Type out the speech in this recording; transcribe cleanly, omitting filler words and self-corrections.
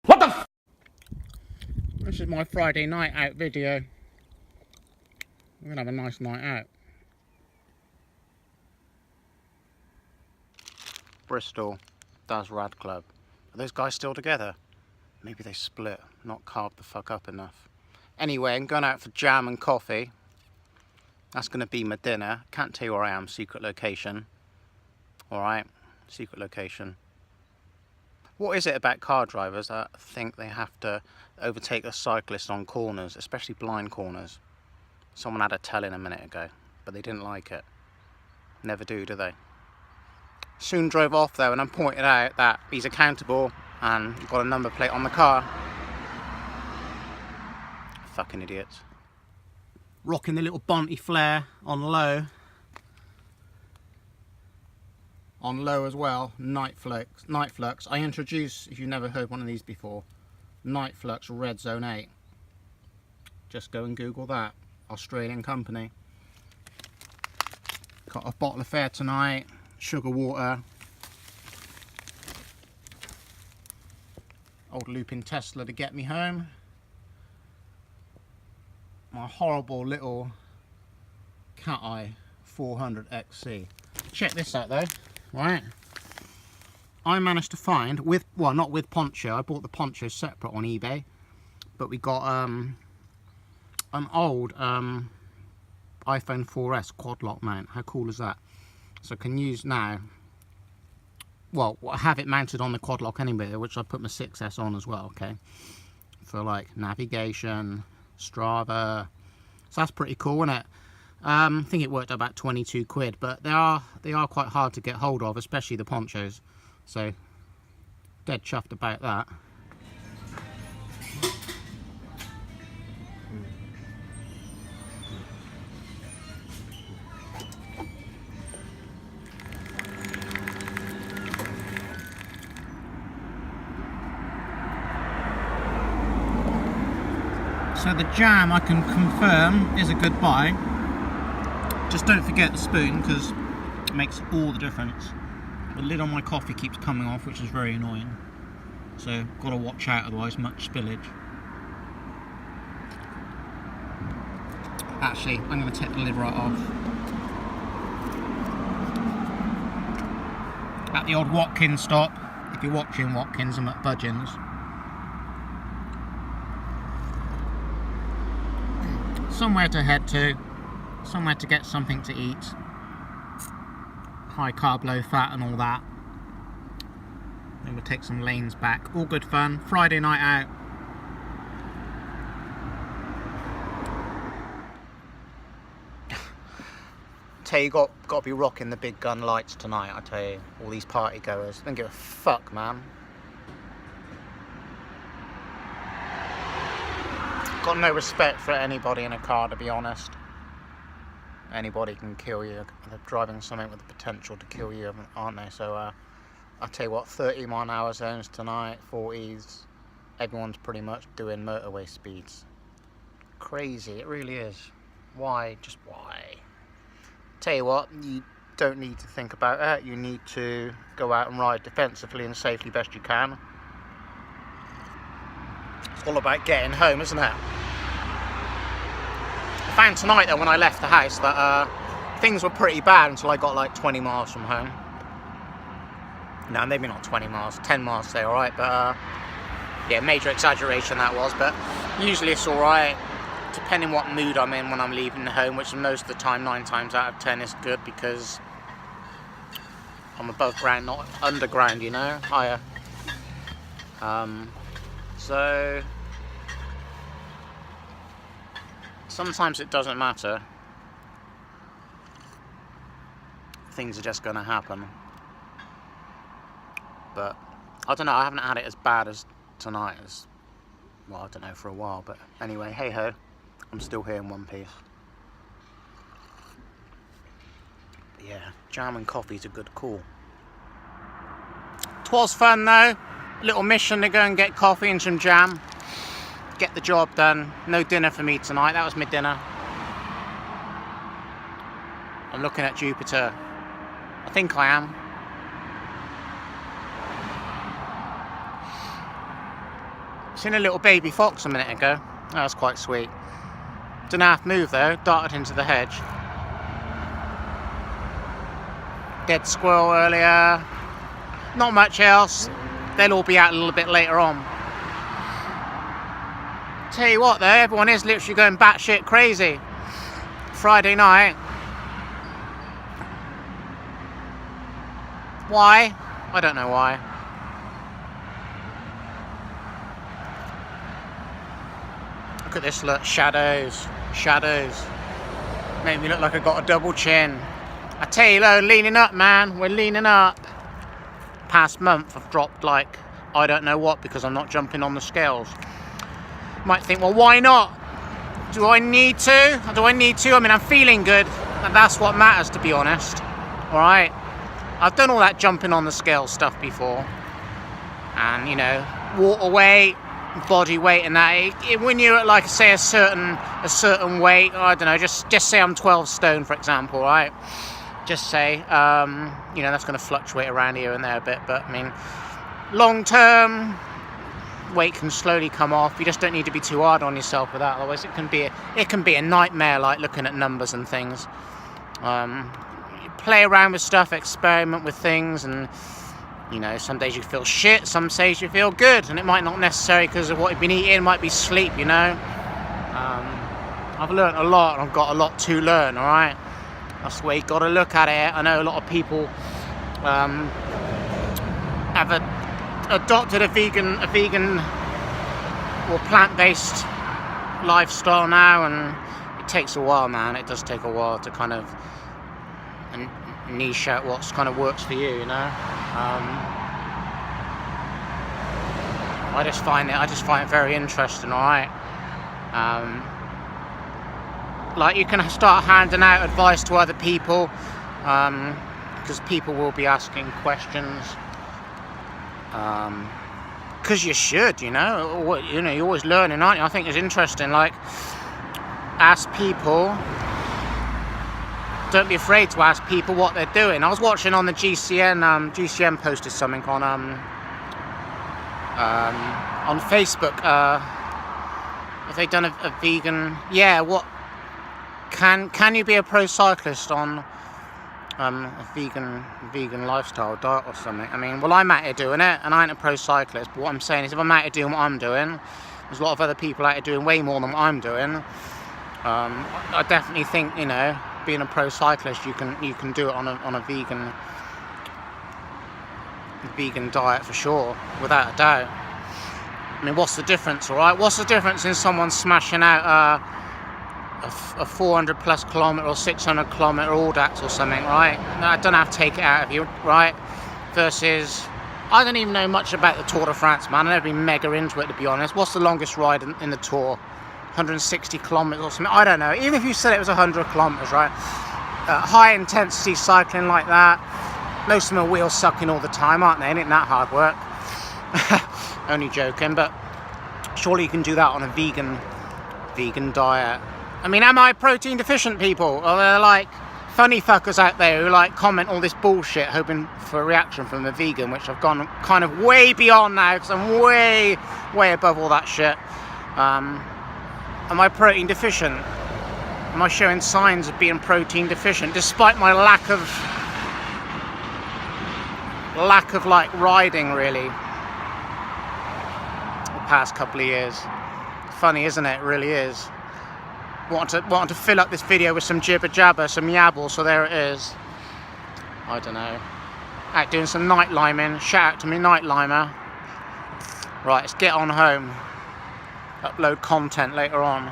What the f? This is my Friday night out video. We're gonna have a nice night out. Bristol does Rad Club. Are those guys still together? Maybe they split, not carved the fuck up enough. Anyway, I'm going out for jam and coffee. That's gonna be my dinner. Can't tell you where I am, secret location. Alright, secret location. What is it about car drivers that think they have to overtake a cyclist on corners, especially blind corners? Someone had a tell-in a minute ago, but they didn't like it. Never do they? Soon drove off though, and I pointed out that he's accountable and got a number plate on the car. Fucking idiots. Rocking the little Bonty flare on low. On low as well, Night Flux. I introduced, if you've never heard one of these before, Night Flux Red Zone 8. Just go and Google that. Australian company. Got a bottle of fare tonight, sugar water. Old looping Tesla to get me home. My horrible little Cat Eye 400 XC. Check this out though. Right, I managed to find, well not with poncho, I bought the poncho separate on eBay, but we got an old iPhone 4S quad lock mount. How cool is that? So I can use now, well I have it mounted on the quad lock anyway, which I put my 6S on as well, okay, for like navigation, Strava, so that's pretty cool, isn't it? I think it worked out about 22 quid, but they are quite hard to get hold of, especially the ponchos. So, dead chuffed about that. So the jam, I can confirm, is a good buy. Just don't forget the spoon, because it makes all the difference. The lid on my coffee keeps coming off, which is very annoying. So, got to watch out, otherwise much spillage. Actually, I'm going to take the lid right off. At the old Watkins stop. If you're watching Watkins, I'm at Budgeons. Somewhere to head to. Somewhere to get something to eat. High carb, low fat and all that. Then we'll take some lanes back. All good fun. Friday night out. Tell you, got to be rocking the big gun lights tonight, I tell you. All these party goers. Don't give a fuck, man. Got no respect for anybody in a car, to be honest. Anybody can kill you. They're driving something with the potential to kill you, aren't they? So I'll tell you what, 30-mile-an-hour zones tonight, 40s. Everyone's pretty much doing motorway speeds. Crazy, it really is. Why? Just why? Tell you what, you don't need to think about that. You need to go out and ride defensively and safely best you can. It's all about getting home, isn't it? I found tonight though when I left the house that things were pretty bad until I got like 20 miles from home. No, maybe not 20 miles, 10 miles say alright, but yeah, major exaggeration that was, but usually it's alright, depending what mood I'm in when I'm leaving home, which most of the time, 9 times out of 10 is good because I'm above ground, not underground, you know, higher. So sometimes it doesn't matter. Things are just going to happen. But I don't know, I haven't had it as bad as tonight as, well, I don't know, for a while. But anyway, hey ho, I'm still here in one piece. But yeah, jam and coffee's a good call. 'Twas fun though. Little mission to go and get coffee and some jam. Get the job done. No dinner for me tonight. That was my dinner. I'm looking at Jupiter. I think I am. Seen a little baby fox a minute ago. That was quite sweet. Didn't have to move though, darted into the hedge. Dead squirrel earlier. Not much else. They'll all be out a little bit later on. Tell you what though, everyone is literally going batshit crazy. Friday night. Why? I don't know why. Look at this, look, shadows. Make me look like I got a double chin. I tell you though, leaning up man, we're leaning up. Past month I've dropped like, I don't know what, because I'm not jumping on the scales. Might think, well why not? Do I need to? I mean, I'm feeling good, and that's what matters, to be honest. Alright? I've done all that jumping on the scale stuff before. And, you know, water weight, body weight and that. When you're at, like, say, a certain weight, I don't know, just say I'm 12 stone, for example, right? Just say, you know, that's going to fluctuate around here and there a bit, but, I mean, long term, weight can slowly come off. You just don't need to be too hard on yourself with that, otherwise it can be a nightmare, like looking at numbers and things. Play around with stuff, experiment with things, and you know, some days you feel shit, some days you feel good, and it might not necessarily because of what you've been eating, it might be sleep, you know. I've learned a lot, and I've got a lot to learn, alright? That's the way you've got to look at it. I know a lot of people have adopted a vegan or plant-based lifestyle now, and it takes a while, man. It does take a while to kind of niche out what's kind of works for you, you know. I just find it very interesting, alright. Like, you can start handing out advice to other people, because people will be asking questions. Because you should, you know. You're always learning, aren't you? I think it's interesting. Like, ask people. Don't be afraid to ask people what they're doing. I was watching on the GCN. GCN posted something on Facebook. Have they done a vegan? Yeah. What can you be a pro cyclist on a vegan lifestyle diet or something? I mean, well, I'm out here doing it, and I ain't a pro cyclist. But what I'm saying is, if I'm out here doing what I'm doing, there's a lot of other people out here doing way more than what I'm doing. I definitely think, you know, being a pro cyclist, you can do it on a vegan diet for sure, without a doubt. I mean, what's the difference, all right? What's the difference in someone smashing out a 400 plus kilometre or 600 kilometre Audax or something, right? I don't have to take it out of you, right? Versus, I don't even know much about the Tour de France, man. I've never been mega into it, to be honest. What's the longest ride in the Tour? 160 kilometres or something? I don't know. Even if you said it was 100 kilometres, right? High intensity cycling like that. Most of them are wheel sucking all the time, aren't they? It ain't that hard work. Only joking, but surely you can do that on a vegan diet. I mean, am I protein deficient, people? Or they're like funny fuckers out there who like comment all this bullshit hoping for a reaction from a vegan, which I've gone kind of way beyond now, because I'm way above all that shit. Am I protein deficient? Am I showing signs of being protein deficient, despite my lack of like riding, really, the past couple of years? Funny, isn't it? It really is. Wanted to fill up this video with some jibber jabber, some yabble, so there it is. I don't know. Out doing some night liming. Shout out to me night limer. Right, let's get on home. Upload content later on.